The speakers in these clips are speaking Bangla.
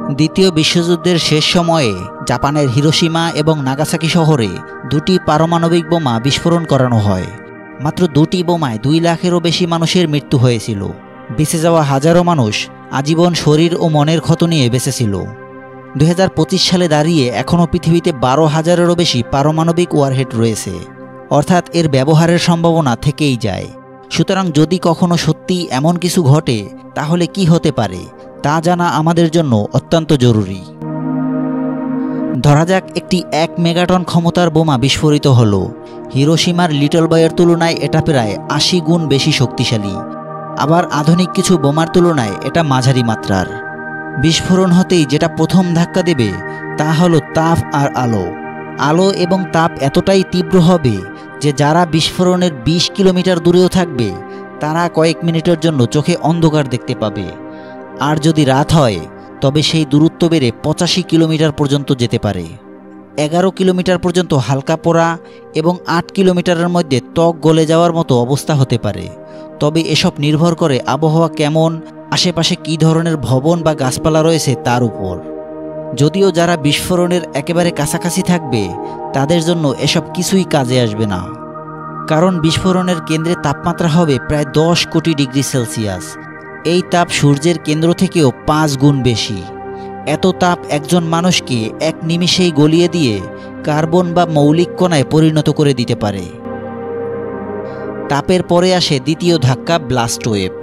দ্বিতীয় বিশ্বযুদ্ধের শেষ সময়ে জাপানের হিরোশিমা এবং নাগাসাকি শহরে দুটি পারমাণবিক বোমা বিস্ফোরণ করানো হয়। মাত্র দুটি বোমায় 2 লাখেরও বেশি মানুষের মৃত্যু হয়েছিল। বেঁচে যাওয়া হাজারো মানুষ আজীবন শরীর ও মনের ক্ষত নিয়ে বেঁচেছিল। 2025 সালে দাঁড়িয়ে এখনও পৃথিবীতে 12,000-এরও বেশি পারমাণবিক ওয়ারহেড রয়েছে, অর্থাৎ এর ব্যবহারের সম্ভাবনা থেকেই যায়। সুতরাং যদি কখনো সত্যি এমন কিছু ঘটে তাহলে কি হতে পারে তা জানা আমাদের জন্য অত্যন্ত জরুরি। ধরা যাক একটি 1 মেগাটন ক্ষমতার বোমা বিস্ফোরিত হলো। হিরোশিমার লিটল বয়ের তুলনায় এটা প্রায় 80 গুণ বেশি শক্তিশালী। আবার আধুনিক কিছু বোমার তুলনায় এটা মাঝারি মাত্রার। বিস্ফোরণ হতেই যেটা প্রথম ধাক্কা দেবে তা হলো তাপ আর আলো। আলো এবং তাপ এতটাই তীব্র হবে যে যারা বিস্ফোরণের 20 কিলোমিটার দূরেও থাকবে তারা কয়েক মিনিটের জন্য চোখে অন্ধকার দেখতে পাবে। আর যদি রাত হয় তবে সেই দূরত্ব বেড়ে 85 কিলোমিটার পর্যন্ত যেতে পারে। 11 কিলোমিটার পর্যন্ত হালকা পোড়া এবং 8 কিলোমিটারের মধ্যে ত্বক গলে যাওয়ার মতো অবস্থা হতে পারে। তবে এসব নির্ভর করে আবহাওয়া কেমন, আশেপাশে কী ধরনের ভবন বা গাছপালা রয়েছে তার উপর। যদিও যারা বিস্ফোরণের একেবারে কাছাকাছি থাকবে তাদের জন্য এসব কিছুই কাজে আসবে না, কারণ বিস্ফোরণের কেন্দ্রে তাপমাত্রা হবে প্রায় 10 কোটি ডিগ্রি সেলসিয়াস। এই তাপ সূর্যের কেন্দ্র থেকেও 5 গুণ বেশি। এত তাপ একজন মানুষকে এক নিমিষেই গলিয়ে দিয়ে কার্বন বা মৌলিক কণায় পরিণত করে দিতে পারে। তাপের পরে আসে দ্বিতীয় ধাক্কা, ব্লাস্ট ওয়েভ।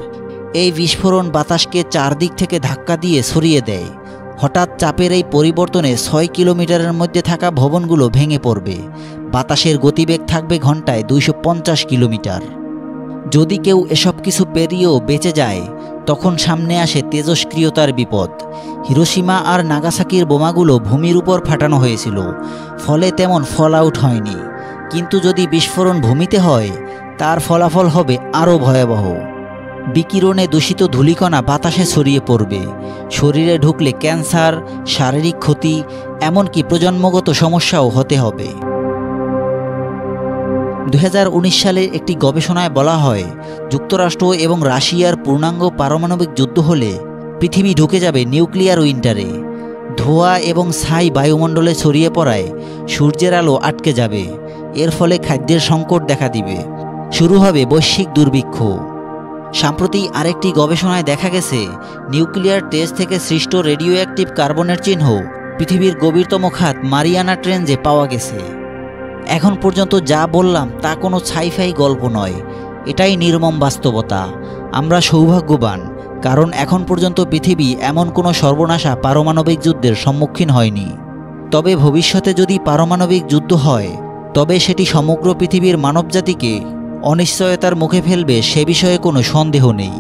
এই বিস্ফোরণ বাতাসকে চারদিক থেকে ধাক্কা দিয়ে সরিয়ে দেয়। হঠাৎ চাপের এই পরিবর্তনে 6 কিলোমিটারের মধ্যে থাকা ভবনগুলো ভেঙে পড়বে। বাতাসের গতিবেগ থাকবে ঘন্টায় 250 কিলোমিটার। যদি কেউ এসব কিছু পেরিয়েও বেঁচে যায় তখন সামনে আসে তেজস্ক্রিয়তার বিপদ। হিরোশিমা আর নাগাসাকির বোমাগুলো ভূমির উপর ফাটানো হয়েছিল, ফলে তেমন ফল আউট হয়নি। কিন্তু যদি বিস্ফোরণ ভূমিতে হয় তার ফলাফল হবে আরও ভয়াবহ। বিকিরণে দূষিত ধূলিকণা বাতাসে ছড়িয়ে পড়বে। শরীরে ঢুকলে ক্যান্সার, শারীরিক ক্ষতি, এমনকি প্রজন্মগত সমস্যাও হতে হবে। 2019 সালে একটি গবেষণায় বলা হয় যুক্তরাষ্ট্র এবং রাশিয়ার পূর্ণাঙ্গ পারমাণবিক যুদ্ধ হলে পৃথিবী ঢুকে যাবে নিউক্লিয়ার উইন্টারে। ধোঁয়া এবং ছাই বায়ুমণ্ডলে ছড়িয়ে পড়ায় সূর্যের আলো আটকে যাবে। এর ফলে খাদ্যের সংকট দেখা দিবে। শুরু হবে বৈশ্বিক দুর্ভিক্ষ। সম্প্রতি আরেকটি গবেষণায় দেখা গেছে নিউক্লিয়ার টেস্ট থেকে সৃষ্ট রেডিও অ্যাক্টিভ কার্বনের চিহ্ন পৃথিবীর গভীরতম খাত মারিয়ানা ট্রেঞ্চে পাওয়া গেছে। এখন পর্যন্ত যা বললাম তা কোনো ছাইফাই গল্প নয়, এটাই নির্মম বাস্তবতা। আমরা সৌভাগ্যবান, কারণ এখন পর্যন্ত পৃথিবী এমন কোনো সর্বনাশা পারমাণবিক যুদ্ধের সম্মুখীন হয়নি। তবে ভবিষ্যতে যদি পারমাণবিক যুদ্ধ হয় তবে সেটি সমগ্র পৃথিবীর মানবজাতিকে অনিশ্চয়তার মুখে ফেলবে, সে বিষয়ে কোনো সন্দেহ নেই।